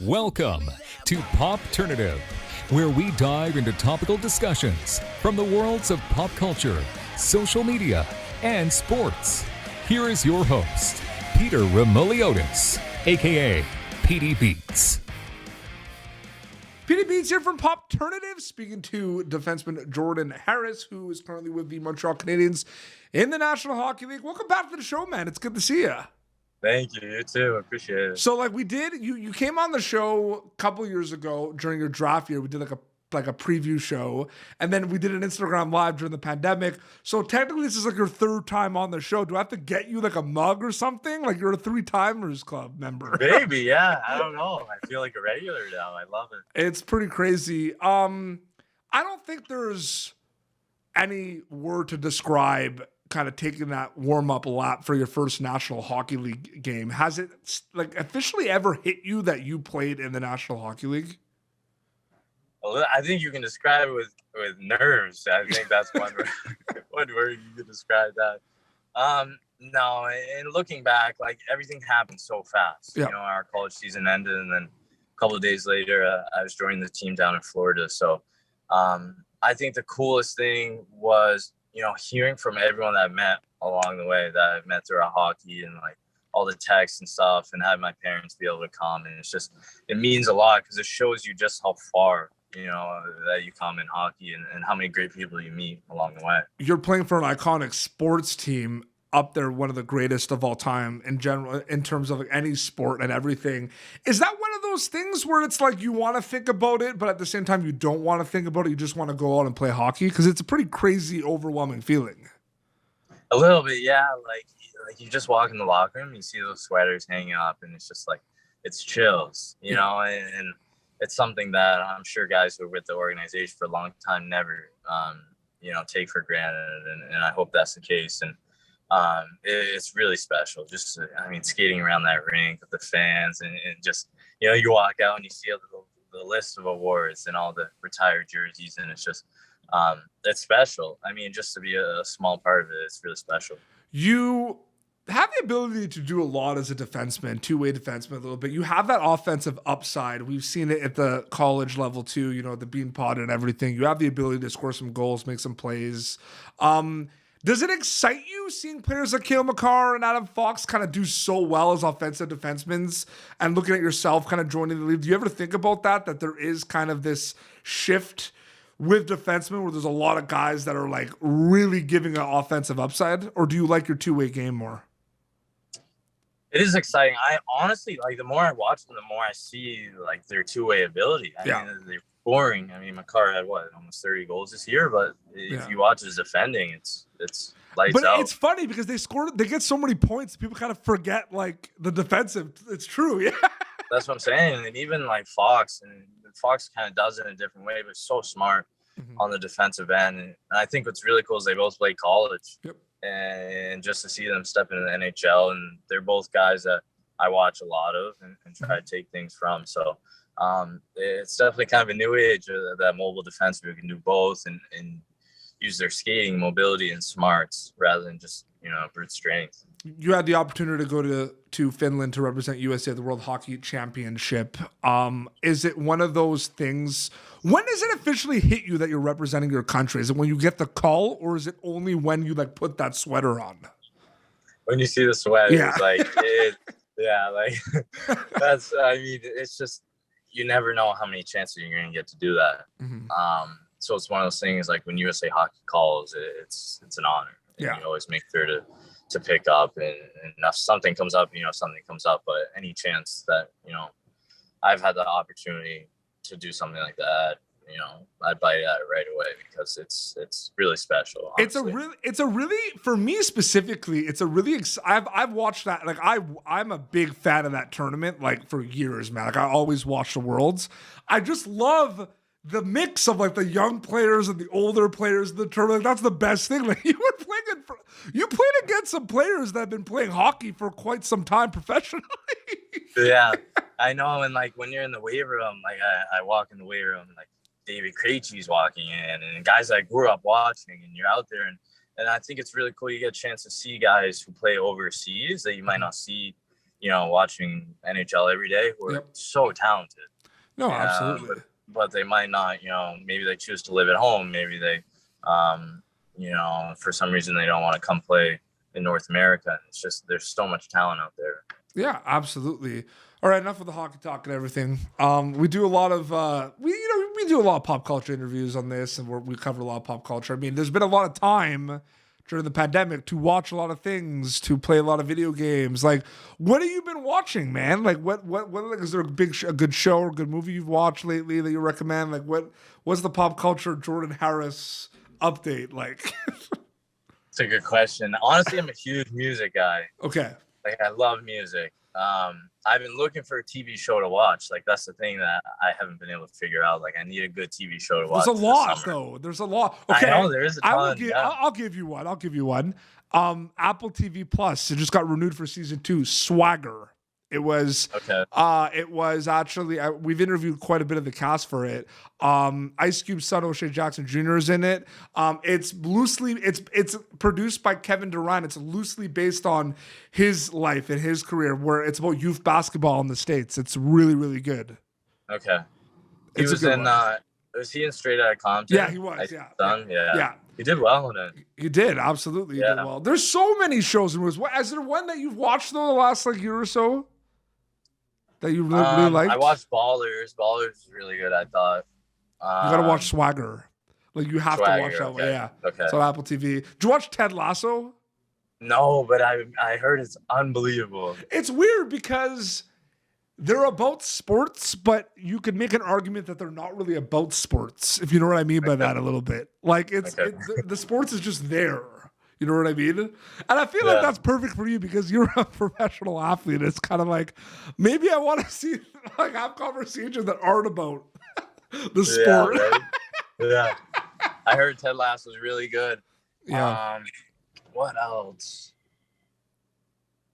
Welcome to Popternative, where we dive into topical discussions from the worlds of pop culture, social media, and sports. Here is your host, Peter Remoliotis, aka PD Beats. PD Beats here from Popternative, speaking to defenseman Jordan Harris, who is currently with the Montreal Canadiens in the National Hockey League. Welcome back to the show, man. It's good to see you. Thank you. You too. I appreciate it. So, you came on the show a couple years ago during your draft year. We did like a preview show, and then we did an Instagram live during the pandemic. So technically, this is like your third time on the show. Do I have to get you like a mug or something? Like you're a 3-timers club member. Maybe, yeah. I don't know. I feel like a regular now. I love it. It's pretty crazy. I don't think there's any word to describe kind of taking that warm-up lap for your first National Hockey League game. Has it like officially ever hit you that you played in the National Hockey League? Well, I think you can describe it with nerves. I think that's one word you could describe that. No, and looking back, like everything happened so fast. Yeah. You know, our college season ended, and then a couple of days later, I was joining the team down in Florida. So I think the coolest thing was, you know, hearing from everyone that I met along the way, that I met throughout hockey, and like all the texts and stuff, and having my parents be able to come. And it means a lot because it shows you just how far, you know, that you come in hockey, and how many great people you meet along the way. You're playing for an iconic sports team, up there, one of the greatest of all time in general, in terms of like any sport and everything. Is that one of those things where it's like you want to think about it, but at the same time you don't want to think about it? You just want to go out and play hockey? Because it's a pretty crazy, overwhelming feeling. A little bit, yeah. Like you just walk in the locker room, you see those sweaters hanging up, and it's just like, it's chills, you know. And it's something that I'm sure guys who are with the organization for a long time never, you know, take for granted. And I hope that's the case. And it's really special. Just, I mean, skating around that rink with the fans, and just, you know, you walk out and you see the list of awards and all the retired jerseys, and it's just, it's special. I mean, just to be a small part of it, it's really special. You have the ability to do a lot as a defenseman, two-way defenseman a little bit. You have that offensive upside. We've seen it at the college level too, you know, the bean pod and everything. You have the ability to score some goals, make some plays. Does it excite you seeing players like Cale Makar and Adam Fox kind of do so well as offensive defensemen, and looking at yourself kind of joining the league? Do you ever think about that there is kind of this shift with defensemen where there's a lot of guys that are like really giving an offensive upside? Or do you like your two-way game more? It is exciting. I honestly, like, the more I watch them, the more I see like their two-way ability. I mean, they're scoring. I mean, Makar had almost 30 goals this year, but if you watch his defending, it's lights out. But it's funny because they get so many points, people kind of forget like the defensive. It's true, yeah. That's what I'm saying. And even like Fox kind of does it in a different way, but so smart on the defensive end. And I think what's really cool is they both play college. Yep. And just to see them step into the NHL, and they're both guys that I watch a lot of and try to take things from. So it's definitely kind of a new age of that mobile defense who can do both and use their skating, mobility, and smarts rather than just, you know, brute strength. You had the opportunity to go to Finland to represent USA at the World Hockey Championship. Is it one of those things? When does it officially hit you that you're representing your country? Is it when you get the call, or is it only when you like put that sweater on? When you see the sweater, it's like, that's, I mean, it's just, you never know how many chances you're going to get to do that. So it's one of those things, like when USA Hockey calls, it's an honor. And you always make sure to pick up, and if something comes up, you know, something comes up. But any chance that, you know, I've had the opportunity to do something like that, you know, I'd bite at it right away because it's really special. Honestly. It's a really, for me specifically, it's a really, I've watched that. Like I'm a big fan of that tournament, like for years, man. Like I always watch the Worlds. I just love the mix of like the young players and the older players in the tournament. That's the best thing. Like you played against some players that have been playing hockey for quite some time professionally. Yeah, I know. And like when you're in the weight room, like I walk in the weight room, like David Krejci's walking in, and guys I grew up watching, and you're out there, and I think it's really cool. You get a chance to see guys who play overseas that you might not see, watching NHL every day who are so talented. No, absolutely. But they might not, maybe they choose to live at home. Maybe they, for some reason they don't want to come play in North America. It's just, there's so much talent out there. Yeah, absolutely. All right, enough of the hockey talk and everything. We do a lot of we do a lot of pop culture interviews on this, and we cover a lot of pop culture. I mean, there's been a lot of time during the pandemic to watch a lot of things, to play a lot of video games. Like, what have you been watching, man? Like, what is there a good show or good movie you've watched lately that you recommend? Like, what's the pop culture Jordan Harris update like? It's a good question. Honestly, I'm a huge music guy. Okay. Like, I love music. I've been looking for a TV show to watch. Like, that's the thing that I haven't been able to figure out. Like, I need a good TV show to watch. There's a lot, though. There's a lot. Okay, I know there is a ton. I'll give you one. Apple TV Plus. It just got renewed for season 2. Swagger. It was okay. It was actually we've interviewed quite a bit of the cast for it. Ice Cube's son O'Shea Jackson Jr. is in it. It's produced by Kevin Durant. It's loosely based on his life and his career, where it's about youth basketball in the States. It's really, really good. Okay. He was in was he in Straight Outta Compton? Yeah, he was. Yeah. He did well in it. He did, absolutely. He did well. There's so many shows and movies. Is there one that you've watched though the last year or so that you really liked? I watched Ballers. Ballers is really good, I thought. You gotta watch Swagger. Like, you have to watch that one. Yeah. Okay. So Apple TV. Did you watch Ted Lasso? No, but I heard it's unbelievable. It's weird because they're about sports, but you could make an argument that they're not really about sports, if you know what I mean by that a little bit. Like, the sports is just there. You know what I mean? And I feel like that's perfect for you because you're a professional athlete. It's kind of like, maybe I want to see, like, have conversations that aren't about the sport. Right? Yeah. I heard Ted Lasso was really good. Yeah. What else?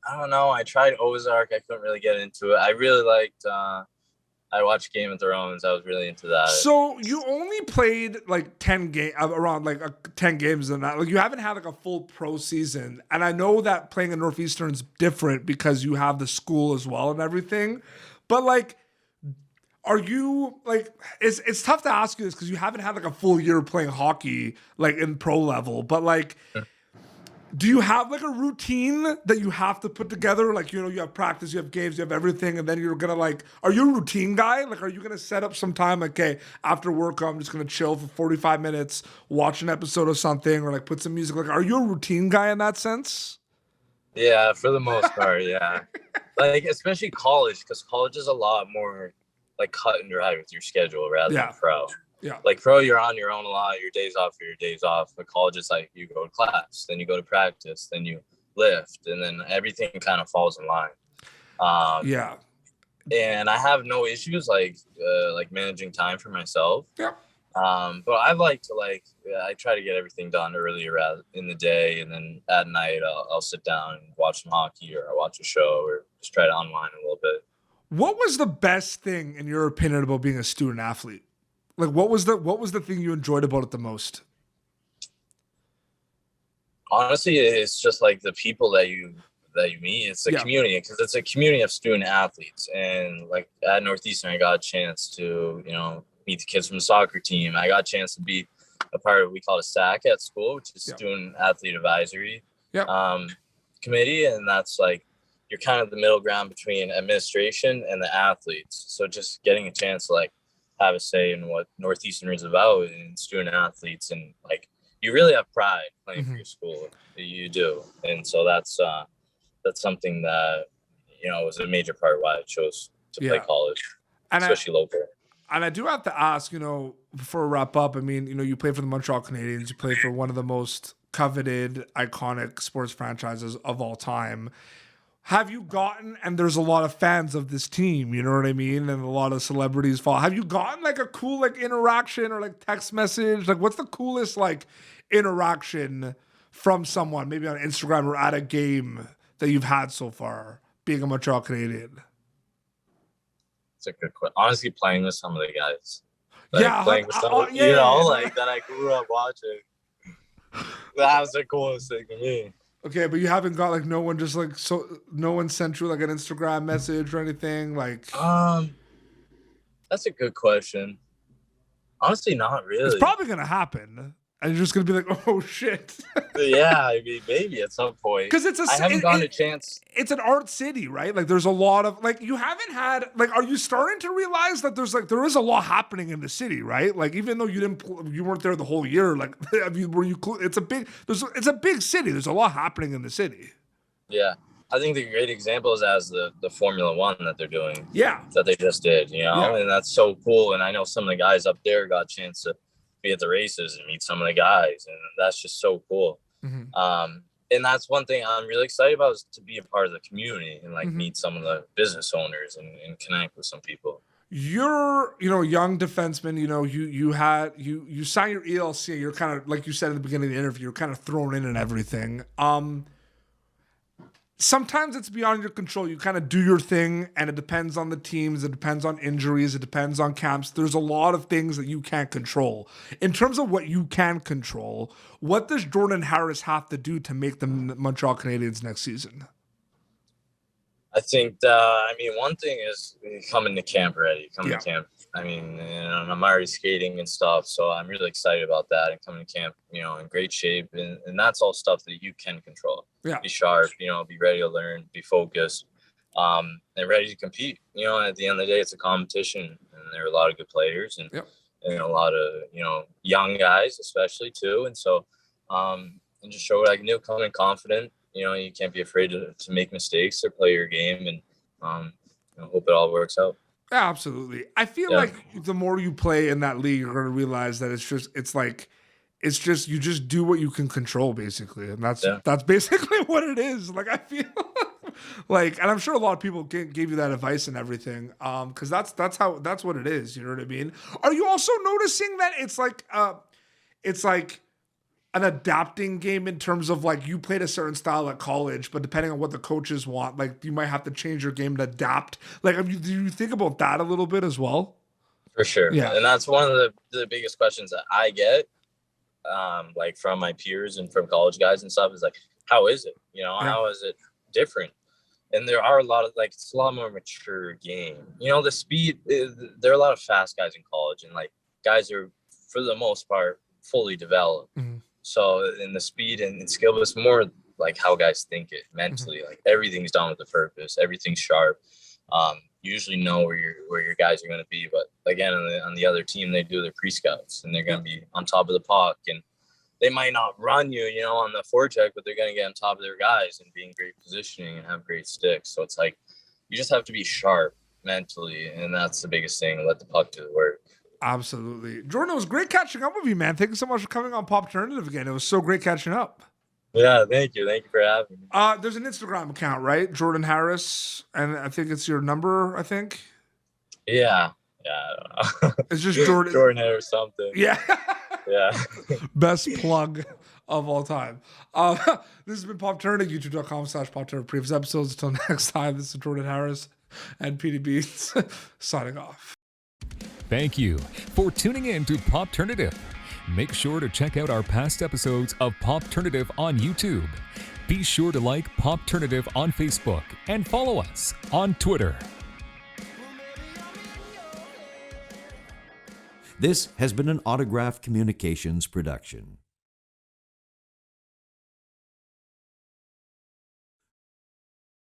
I don't know. I tried Ozark. I couldn't really get into it. I really liked, I watched Game of Thrones. I was really into that. So you only played like 10 games, around like 10 games in that. Like, you haven't had like a full pro season. And I know that playing at Northeastern's different because you have the school as well and everything. But like, are you like, it's tough to ask you this because you haven't had like a full year playing hockey like in pro level. But like, do you have like a routine that you have to put together? Like, you have practice, you have games, you have everything, and then you're gonna like, are you a routine guy? Like, are you gonna set up some time, like, okay, after work, I'm just gonna chill for 45 minutes, watch an episode of something, or like put some music? Like, are you a routine guy in that sense? Yeah, for the most part, yeah. Like, especially college, because college is a lot more like cut and dry with your schedule rather than pro. Yeah. Like, pro, you're on your own a lot. Your days off are your days off. But college is like, you go to class, then you go to practice, then you lift, and then everything kind of falls in line. And I have no issues like managing time for myself. Yeah. But I like to I try to get everything done earlier in the day, and then at night I'll sit down and watch some hockey, or I'll watch a show, or just try to unwind a little bit. What was the best thing, in your opinion, about being a student athlete? Like, what was the thing you enjoyed about it the most? Honestly, it's just like the people that you meet. It's the community, because it's a community of student athletes. And like at Northeastern, I got a chance to, meet the kids from the soccer team. I got a chance to be a part of what we call a SAC at school, which is Student Athlete Advisory Committee. And that's like, you're kind of the middle ground between administration and the athletes. So just getting a chance to like have a say in what Northeastern is about and student athletes, and like, you really have pride playing for your school. You do. And so that's something that was a major part why I chose to play college, and especially local. And I do have to ask, before we wrap up, I mean, you play for the Montreal Canadiens, you play for one of the most coveted, iconic sports franchises of all time. Have you gotten, and there's a lot of fans of this team, you know what I mean? And a lot of celebrities follow. Have you gotten like a cool like interaction or like text message? Like, what's the coolest like interaction from someone, maybe on Instagram or at a game, that you've had so far, being a Montreal Canadian? It's a good question. Honestly, playing with some of the guys. Playing with some that I grew up watching. That was the coolest thing to me. Okay, but you haven't got like no one just like no one sent you like an Instagram message or anything like. That's a good question. Honestly, not It's really. probably gonna happen, and you're just gonna be like, oh shit. Yeah, I mean, maybe at some point. Because I haven't gotten a chance. It's an art city, right? Like there's a lot of like you haven't had like. Are you starting to realize that there is a lot happening in the city, right? Like even though you weren't there the whole year, like I mean, it's a big city. There's a lot happening in the city. Yeah. I think the great example is as the Formula One that they're doing. Yeah. That they just did, and that's so cool. And I know some of the guys up there got a chance to be at the races and meet some of the guys, and that's just so cool. Mm-hmm. And that's one thing I'm really excited about, is to be a part of the community and like meet some of the business owners and connect with some people. You're, young defenseman, you signed your ELC, you're kind of, like you said at the beginning of the interview, you're kind of thrown in and everything. Sometimes it's beyond your control. You kind of do your thing, and it depends on the teams. It depends on injuries. It depends on camps. There's a lot of things that you can't control. In terms of what you can control, what does Jordan Harris have to do to make the Montreal Canadiens next season? I think, one thing is coming to camp ready. To camp. I mean, and I'm already skating and stuff, so I'm really excited about that and coming to camp, in great shape. And that's all stuff that you can control. Yeah. Be sharp, be ready to learn, be focused, and ready to compete. At the end of the day, it's a competition, and there are a lot of good players and a lot of, young guys, especially too. And so, and just show what I can do, come in confident. You can't be afraid to make mistakes or play your game, and hope it all works out. Yeah, absolutely. I feel like the more you play in that league, you're going to realize that you just do what you can control, basically. And that's basically what it is. Like, I feel like, and I'm sure a lot of people gave you that advice and everything. Cause that's what it is. You know what I mean? Are you also noticing that it's like an adapting game in terms of like you played a certain style at college, but depending on what the coaches want, like you might have to change your game to adapt. Like, do you think about that a little bit as well? For sure. Yeah. And that's one of the biggest questions that I get, like from my peers and from college guys and stuff, is like, how is it? How is it different? And there are a lot of it's a lot more mature game. The speed, there are a lot of fast guys in college, and like guys are, for the most part, fully developed. Mm-hmm. So in the speed and skill, it's more like how guys think it mentally. Mm-hmm. Like everything's done with a purpose. Everything's sharp. Usually know where your guys are going to be. But again, on the other team, they do their pre-scouts, and they're going to be on top of the puck. And they might not run you, on the forecheck, but they're going to get on top of their guys and be in great positioning and have great sticks. So it's like you just have to be sharp mentally, and that's the biggest thing. Let the puck do the work. Absolutely. Jordan, it was great catching up with you, man. Thank you so much for coming on Popternative again. It was so great catching up. Yeah, thank you. Thank you for having me. There's an Instagram account, right? Jordan Harris, and I think it's your number, I think. Yeah. I don't know. It's just Jordan. Jordan Harris something. Yeah. Yeah. Best plug of all time. This has been Popternative, youtube.com/Popternative. Previous episodes. Until next time, this is Jordan Harris and PD Beats signing off. Thank you for tuning in to Popternative. Make sure to check out our past episodes of Popternative on YouTube. Be sure to like Popternative on Facebook and follow us on Twitter. This has been an Autograph Communications production.